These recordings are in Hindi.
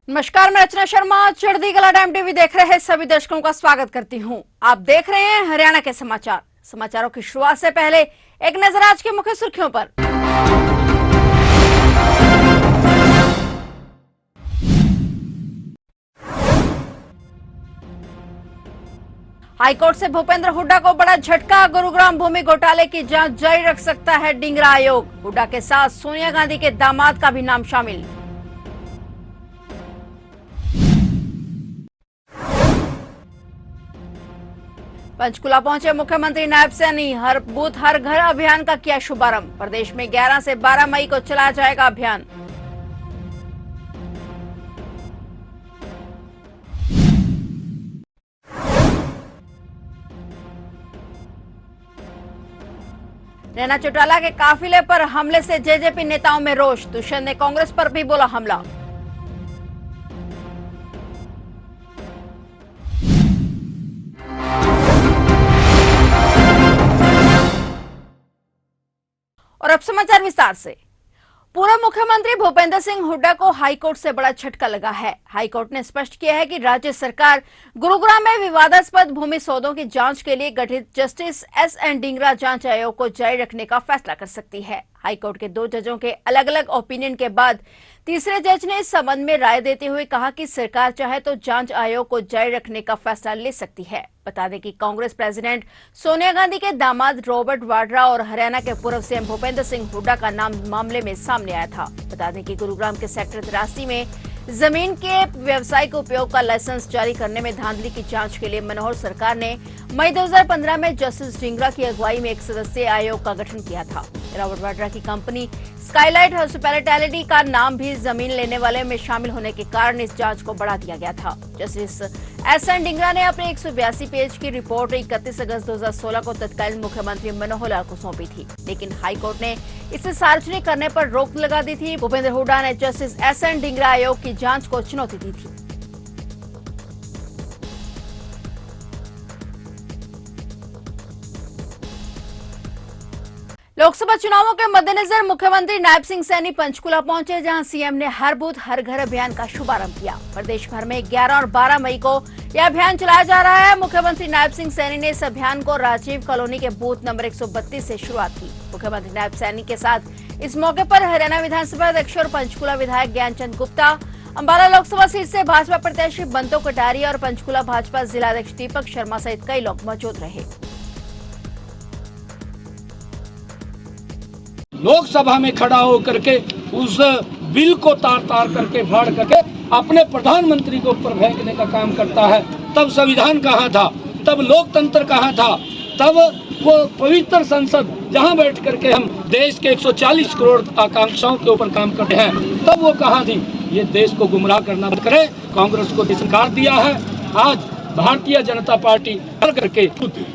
नमस्कार, मैं रचना शर्मा चढ़ती कला टाइम टीवी देख रहे सभी दर्शकों का स्वागत करती हूं। आप देख रहे हैं हरियाणा के समाचार। समाचारों की शुरुआत से पहले एक नजर आज की मुख्य सुर्खियों पर। हाईकोर्ट से भूपेंद्र हुड्डा को बड़ा झटका। गुरुग्राम भूमि घोटाले की जांच जारी रख सकता है डिंगरा आयोग। हुड्डा के साथ सोनिया गांधी के दामाद का भी नाम शामिल। पंचकुला पहुंचे मुख्यमंत्री नायब सैनी। हर बूथ हर घर अभियान का किया शुभारंभ। प्रदेश में 11 से 12 मई को चलाया जाएगा अभियान। नैना चौटाला के काफिले पर हमले से जेजेपी नेताओं में रोष। दुष्यंत ने कांग्रेस पर भी बोला हमला। और अब समाचार विस्तार से। पूर्व मुख्यमंत्री भूपेंद्र सिंह हुड्डा को हाईकोर्ट से बड़ा झटका लगा है। हाईकोर्ट ने स्पष्ट किया है कि राज्य सरकार गुरुग्राम में विवादास्पद भूमि सौदों की जांच के लिए गठित जस्टिस एस.एन. डिंगरा जांच आयोग को जारी रखने का फैसला कर सकती है। हाईकोर्ट के 2 जजों के अलग अलग ओपिनियन के बाद तीसरे जज ने इस संबंध में राय देते हुए कहा कि सरकार चाहे तो जांच आयोग को जारी रखने का फैसला ले सकती है। बता दें कि कांग्रेस प्रेसिडेंट सोनिया गांधी के दामाद रॉबर्ट वाड्रा और हरियाणा के पूर्व सीएम भूपेंद्र सिंह हुड्डा का नाम मामले में सामने आया था। बता दें कि गुरुग्राम के सेक्टर 83 में जमीन के व्यवसायिक उपयोग का लाइसेंस जारी करने में धांधली की जांच के लिए मनोहर सरकार ने मई 2015 में जस्टिस डिंगरा की अगुवाई में एक सदस्यीय आयोग का गठन किया था। रॉबर्ट वाड्रा की कंपनी स्काईलाइट हॉस्पिटैलिटी का नाम भी जमीन लेने वाले में शामिल होने के कारण इस जांच को बढ़ा दिया गया था। Justice SN. डिंगरा ने अपने 182 पेज की रिपोर्ट 31 अगस्त 2016 को तत्कालीन मुख्यमंत्री मनोहर लाल को सौंपी थी, लेकिन हाईकोर्ट ने इसे सार्वजनिक करने पर रोक लगा दी थी। भूपेंद्र हुड्डा ने जस्टिस एस.एन. डिंगरा आयोग की जांच को चुनौती दी थी। लोकसभा चुनावों के मद्देनजर मुख्यमंत्री नायब सिंह सैनी पंचकुला पहुंचे, जहां सीएम ने हर बूथ हर घर अभियान का शुभारंभ किया। प्रदेश भर में 11 और 12 मई को यह अभियान चलाया जा रहा है। मुख्यमंत्री नायब सिंह सैनी ने इस अभियान को राजीव कॉलोनी के बूथ नंबर 132 से शुरुआत की। मुख्यमंत्री नायब सैनी के साथ इस मौके पर हरियाणा विधानसभा अध्यक्ष और पंचकुला विधायक ज्ञानचंद गुप्ता, अंबाला लोकसभा सीट से भाजपा प्रत्याशी बंतो कटारिया और पंचकुला भाजपा जिलाध्यक्ष दीपक शर्मा सहित कई लोग मौजूद रहे। लोकसभा में खड़ा होकर के उस बिल को तार करके फाड़ करके अपने प्रधानमंत्री के ऊपर फेंकने का काम करता है। तब संविधान कहाँ था, तब लोकतंत्र कहाँ था, तब वो पवित्र संसद जहाँ बैठ करके हम देश के 140 करोड़ आकांक्षाओं के ऊपर काम करते हैं, तब वो कहाँ थी। ये देश को गुमराह करना बंद करे। कांग्रेस को स्वीकार दिया है। आज भारतीय जनता पार्टी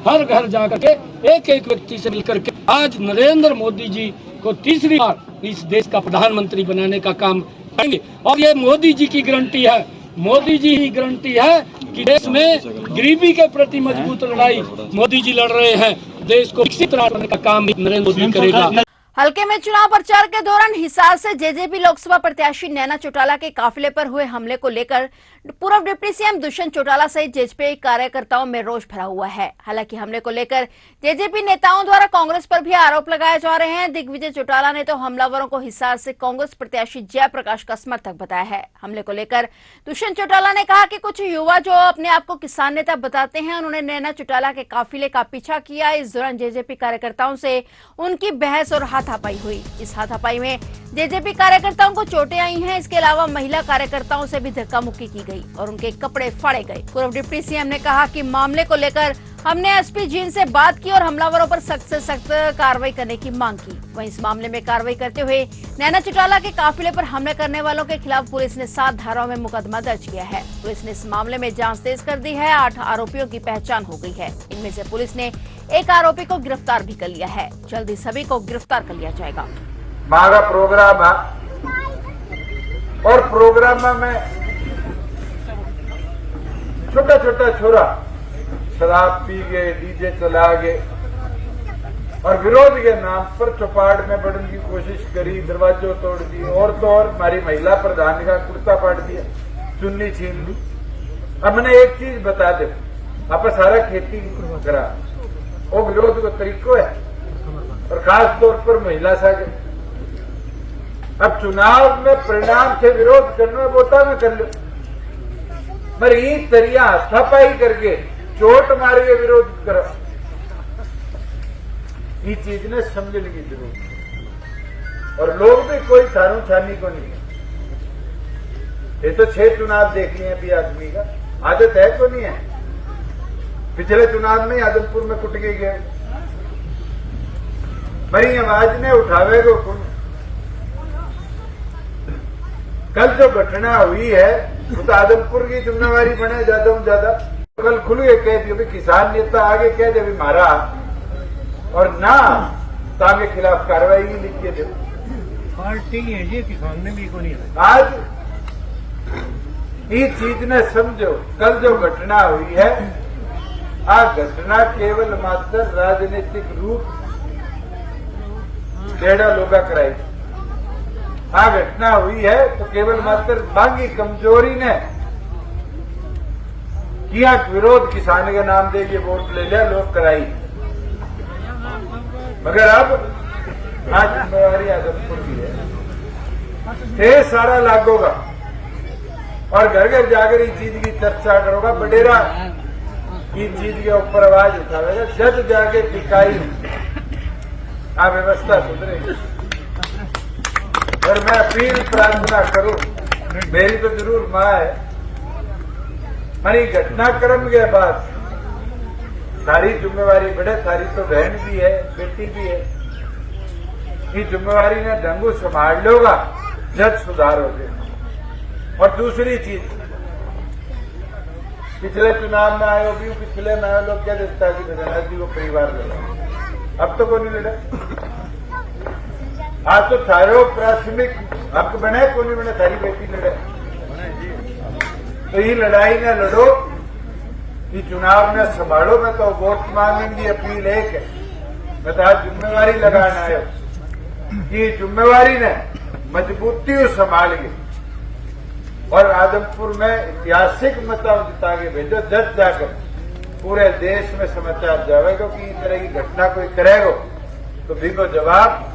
हर घर जा करके एक एक व्यक्ति से मिलकर के आज नरेंद्र मोदी जी को तीसरी बार इस देश का प्रधानमंत्री बनाने का काम करेंगे। और ये मोदी जी की गारंटी है, मोदी जी ही गारंटी है कि देश में गरीबी के प्रति मजबूत लड़ाई मोदी जी लड़ रहे हैं। देश को विकसित करने का काम नरेंद्र मोदी करेगा। हल्के में चुनाव प्रचार के दौरान हिसार से जेजेपी लोकसभा प्रत्याशी नैना चौटाला के काफिले पर हुए हमले को लेकर पूर्व डिप्टी सीएम दुष्यंत चौटाला सहित जेजेपी कार्यकर्ताओं में रोष भरा हुआ है। हालांकि हमले को लेकर जेजेपी नेताओं द्वारा कांग्रेस पर भी आरोप लगाए जा रहे हैं। दिग्विजय चौटाला ने तो हमलावरों को हिसार से कांग्रेस प्रत्याशी जयप्रकाश का समर्थक बताया है। हमले को लेकर दुष्यंत चौटाला ने कहा कि कुछ युवा जो अपने आप को किसान नेता बताते हैं, उन्होंने नैना चौटाला के काफिले का पीछा किया। इस दौरान जेजेपी कार्यकर्ताओं से उनकी बहस और हाथापाई हुई। इस हाथापाई में जेजेपी कार्यकर्ताओं को चोटें आई हैं। इसके अलावा महिला कार्यकर्ताओं से भी धक्का मुक्की की गई और उनके कपड़े फाड़े गए। पूर्व डिप्टी सीएम ने कहा कि मामले को लेकर हमने एसपी जींद से बात की और हमलावरों पर सख्त से सख्त कार्रवाई करने की मांग की। वहीं इस मामले में कार्रवाई करते हुए नैना चौटाला के काफिले पर हमले करने वालों के खिलाफ पुलिस ने 7 धाराओं में मुकदमा दर्ज किया है। पुलिस ने इस मामले में जांच तेज कर दी है। 8 आरोपियों की पहचान हो गई है। इनमें से पुलिस ने एक आरोपी को गिरफ्तार भी कर लिया है। जल्दी सभी को गिरफ्तार कर लिया जाएगा। मारा प्रोग्राम है और प्रोग्राम में छोटा छोटा छोरा शराब पी गए, डीजे चला गए और विरोध के नाम पर चौपाट में बढ़ने की कोशिश करी, दरवाजों तोड़ दिए और तो और हमारी महिला प्रधान का कुर्ता पाट दिया। चुन्नी छीन ली। अब मैंने एक चीज बता दे, आप सारा खेती करा वो विरोध का तरीको है, और खास तौर पर महिला सागे। अब चुनाव में परिणाम से विरोध करना वोटा में कर लो, पर ये तरिया हाथापाई करके चोट मार के विरोध करो, ये चीज ने समझने की जरूरत है। और लोग भी कोई थारू छानी को नहीं, ये तो 6 चुनाव देख लिए भी आदमी का आदत है को नहीं है। पिछले चुनाव में आदमपुर में कुट के गए, मरी आवाज ने उठावे को कल जो घटना हुई है वो तो आदमपुर की जिम्मेवारी बने ज्यादा से ज्यादा। कल खुल के कह दियो किसान नेता आगे कह दे मारा और ना ताके खिलाफ कार्रवाई लिखिए दे पार्टी है जी, किसान ने भी को नहीं है। आज ये चीज ने समझो, कल जो घटना हुई है आ घटना केवल मात्र राजनीतिक रूप डेढ़ा लोगा कराई। आ घटना हुई है तो केवल मात्र बाकी कमजोरी ने किया विरोध, किसान के नाम दे के वोट ले लिया, लोग कराई। मगर अब आज जिम्मेवारी आदमपुर की है, ढेर सारा लागोगा और घर घर जाकर इस चीज की चर्चा करोगा, बडेरा इस चीज के ऊपर आवाज उठावेगा, जब जाके टिकाई आ व्यवस्था सुधरेगी। और मैं अपील प्रार्थना करूं, मेरी तो जरूर मां है, हमारी घटनाक्रम के बाद सारी जिम्मेवारी बढ़े, थारी तो बहन भी है, बेटी भी है, ये जिम्मेवारी ने ढंगू संभाल लोगा, जब सुधार हो गए। और दूसरी चीज, पिछले चुनाव में आए भी, पिछले में आए लोग क्या देता कि नदी को परिवार लड़ा, अब तो कोई नहीं लड़ा। आज तो थारो प्राथमिक हक बने, को नहीं बने, थारी बेटी लड़े। तो ये लड़ाई न लड़ो, ये चुनाव में संभालो। मैं तो वोट मांगने की अपील एक है, मैं तो आज जिम्मेवारी लगाना आयो, ये जिम्मेवारी ने मजबूती से संभाल के और आदमपुर में ऐतिहासिक मतदान जिता के भेजो, जब जाकर पूरे देश में समाचार जाएगा कि इस तरह की घटना कोई करेगा तो भी को जवाब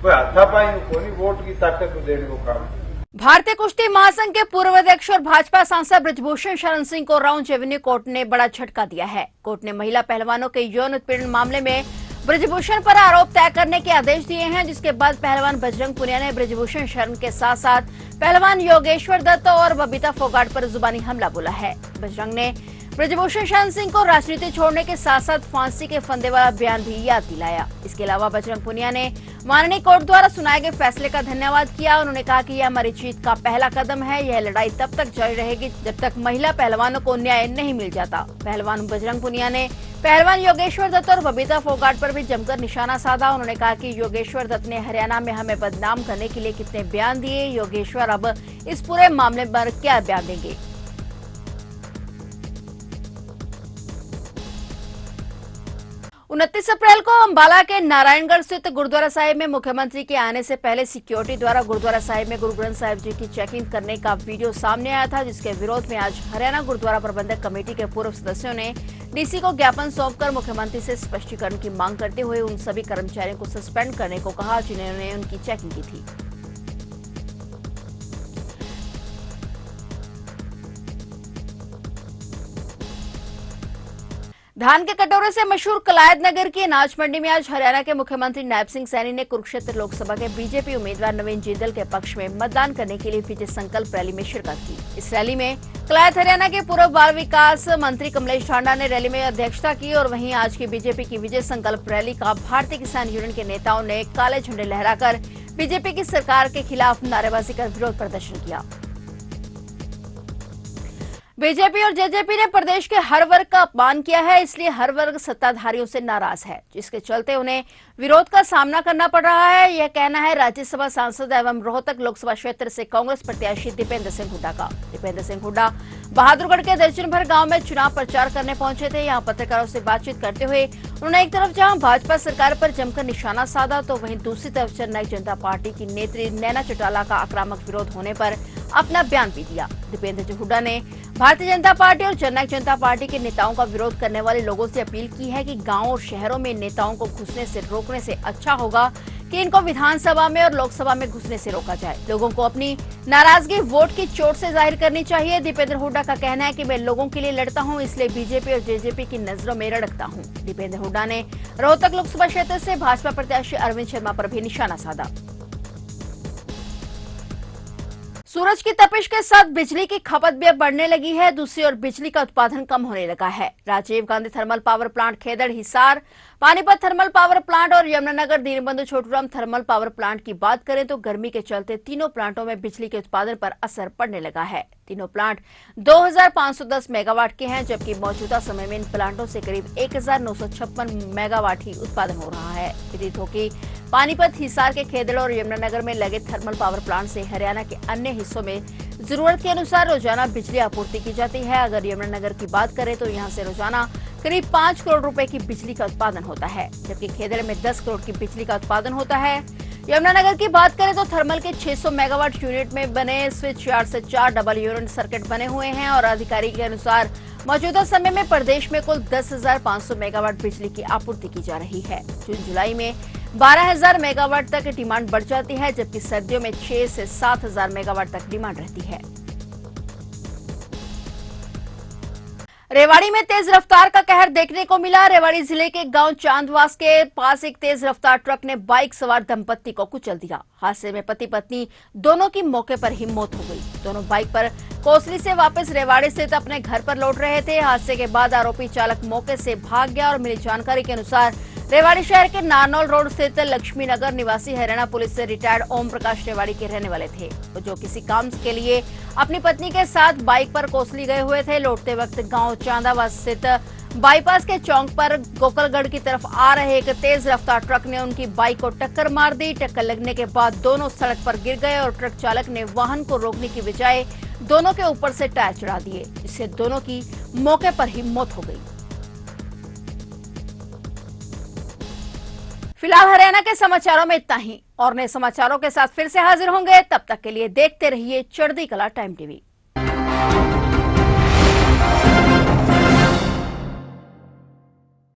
कोई हाथापाई को नहीं, वोट की ताकत को देने को काम। भारतीय कुश्ती महासंघ के पूर्व अध्यक्ष और भाजपा सांसद ब्रजभूषण शरण सिंह को राउंड रेवेन्यू कोर्ट ने बड़ा झटका दिया है। कोर्ट ने महिला पहलवानों के यौन उत्पीड़न मामले में ब्रजभूषण पर आरोप तय करने के आदेश दिए हैं, जिसके बाद पहलवान बजरंग पुनिया ने ब्रजभूषण शरण के साथ साथ पहलवान योगेश्वर दत्त और बबीता फोगाट पर जुबानी हमला बोला है। बजरंग ने ब्रजभूषण शरण सिंह को राजनीति छोड़ने के साथ साथ फांसी के फंदे वाला बयान भी याद दिलाया। इसके अलावा बजरंग पुनिया ने माननीय कोर्ट द्वारा सुनाए गए फैसले का धन्यवाद किया। उन्होंने कहा कि यह हमारी जीत का पहला कदम है, यह लड़ाई तब तक जारी रहेगी जब तक महिला पहलवानों को न्याय नहीं मिल जाता। पहलवान बजरंग पुनिया ने पहलवान योगेश्वर दत्त और बबीता फोगाट पर भी जमकर निशाना साधा। उन्होंने कहा कि योगेश्वर दत्त ने हरियाणा में हमें बदनाम करने के लिए कितने बयान दिए, योगेश्वर अब इस पूरे मामले पर क्या बयान देंगे। 29 अप्रैल को अंबाला के नारायणगढ़ स्थित गुरुद्वारा साहिब में मुख्यमंत्री के आने से पहले सिक्योरिटी द्वारा गुरुद्वारा साहिब में गुरु ग्रंथ साहिब जी की चेकिंग करने का वीडियो सामने आया था, जिसके विरोध में आज हरियाणा गुरुद्वारा प्रबंधक कमेटी के पूर्व सदस्यों ने डीसी को ज्ञापन सौंपकर मुख्यमंत्री से स्पष्टीकरण की मांग करते हुए उन सभी कर्मचारियों को सस्पेंड करने को कहा जिन्होंने उनकी चेकिंग की थी। धान के कटोरे से मशहूर कलायत नगर की अनाज मंडी में आज हरियाणा के मुख्यमंत्री नायब सिंह सैनी ने कुरुक्षेत्र लोकसभा के बीजेपी उम्मीदवार नवीन जिंदल के पक्ष में मतदान करने के लिए विजय संकल्प रैली में शिरकत की। इस रैली में कलायत हरियाणा के पूर्व बाल विकास मंत्री कमलेश ढांडा ने रैली में अध्यक्षता की और वहीं आज की बीजेपी की विजय संकल्प रैली का भारतीय किसान यूनियन के नेताओं ने काले झंडे लहराकर बीजेपी की सरकार के खिलाफ नारेबाजी कर विरोध प्रदर्शन किया। बीजेपी और जेजेपी ने प्रदेश के हर वर्ग का अपमान किया है, इसलिए हर वर्ग सत्ताधारियों से नाराज है, जिसके चलते उन्हें विरोध का सामना करना पड़ रहा है। यह कहना है राज्यसभा सांसद एवं रोहतक लोकसभा क्षेत्र से कांग्रेस प्रत्याशी दीपेंद्र सिंह हुड्डा का। दीपेंद्र सिंह हुड्डा बहादुरगढ़ के दर्जन भर गांव में चुनाव प्रचार करने पहुंचे थे। यहां पत्रकारों से बातचीत करते हुए उन्होंने एक तरफ जहां भाजपा सरकार पर जमकर निशाना साधा, तो वहीं दूसरी तरफ जननायक जनता पार्टी की नेत्री नैना चौटाला का आक्रामक विरोध होने पर अपना बयान भी दिया। दीपेंद्र हुड्डा ने भारतीय जनता पार्टी और जननायक जनता पार्टी के नेताओं का विरोध करने वाले लोगों से अपील की है कि गांवों और शहरों में नेताओं को घुसने से रोकने से अच्छा होगा कि इनको विधानसभा में और लोकसभा में घुसने से रोका जाए। लोगों को अपनी नाराजगी वोट की चोट से जाहिर करनी चाहिए। दीपेंद्र हुड्डा का कहना है कि मैं लोगों के लिए लड़ता हूं, इसलिए बीजेपी और जेजेपी की नजरों में रड़कता हूं। दीपेंद्र हुड्डा ने रोहतक लोकसभा क्षेत्र से भाजपा प्रत्याशी अरविंद शर्मा पर भी निशाना साधा। सूरज की तपिश के साथ बिजली की खपत भी अब बढ़ने लगी है। दूसरी ओर बिजली का उत्पादन कम होने लगा है। Rajiv Gandhi thermal power plant Khedar, Hisar, Panipat thermal power plant और Yamunanagar Deenbandhu Chhoturam thermal power plant की बात करें तो गर्मी के चलते तीनों प्लांटों में बिजली के उत्पादन पर असर पड़ने लगा है। तीनों प्लांट 2510 मेगावाट के हैं, जबकि मौजूदा समय में इन प्लांटों से करीब 1956 मेगावाट ही उत्पादन हो रहा है। विदित हो कि पानीपत, हिसार के खेदड़ और यमुनानगर में लगे थर्मल पावर प्लांट से हरियाणा के अन्य हिस्सों में जरूरत के अनुसार रोजाना बिजली आपूर्ति की जाती है। अगर यमुनानगर की बात करें तो यहां से रोजाना करीब 5 करोड़ रुपए की बिजली का उत्पादन होता है, जबकि खेदड़ में 10 करोड़ की बिजली का उत्पादन होता है। यमुनानगर की बात करें तो थर्मल के 600 मेगावाट यूनिट में बने स्विच यार्ड से 4 डबल यूनिट सर्किट बने हुए हैं और अधिकारी के अनुसार मौजूदा समय में प्रदेश में कुल 10,500 मेगावाट बिजली की आपूर्ति की जा रही है। जून जुलाई में 12,000 मेगावाट तक डिमांड बढ़ जाती है, जबकि सर्दियों में 6 से 7,000 मेगावाट तक डिमांड रहती है। रेवाड़ी में तेज रफ्तार का कहर देखने को मिला। रेवाड़ी जिले के गांव चांदवास के पास एक तेज रफ्तार ट्रक ने बाइक सवार दंपत्ति को कुचल दिया। हादसे में पति पत्नी दोनों की मौके पर ही मौत हो गई। दोनों बाइक पर कोसली से वापस रेवाड़ी स्थित अपने घर पर लौट रहे थे। हादसे के बाद आरोपी चालक मौके से भाग गया और मिली जानकारी के अनुसार रेवाड़ी शहर के नारनौल रोड स्थित लक्ष्मी नगर निवासी हरियाणा पुलिस से रिटायर्ड ओम प्रकाश रेवाड़ी के रहने वाले थे, जो किसी काम के लिए अपनी पत्नी के साथ बाइक पर कोसली गए हुए थे। लौटते वक्त गांव चांदावास स्थित बाईपास के चौक पर गोकलगढ़ की तरफ आ रहे एक तेज रफ्तार ट्रक ने उनकी बाइक को टक्कर मार दी। टक्कर लगने के बाद दोनों सड़क पर गिर गए और ट्रक चालक ने वाहन को रोकने की बजाय दोनों के ऊपर से टायर चढ़ा दिए, जिससे दोनों की मौके पर ही मौत हो गई। फिलहाल हरियाणा के समाचारों में इतना ही और नए समाचारों के साथ फिर से हाजिर होंगे। तब तक के लिए देखते रहिए चढ़ती कला टाइम टीवी।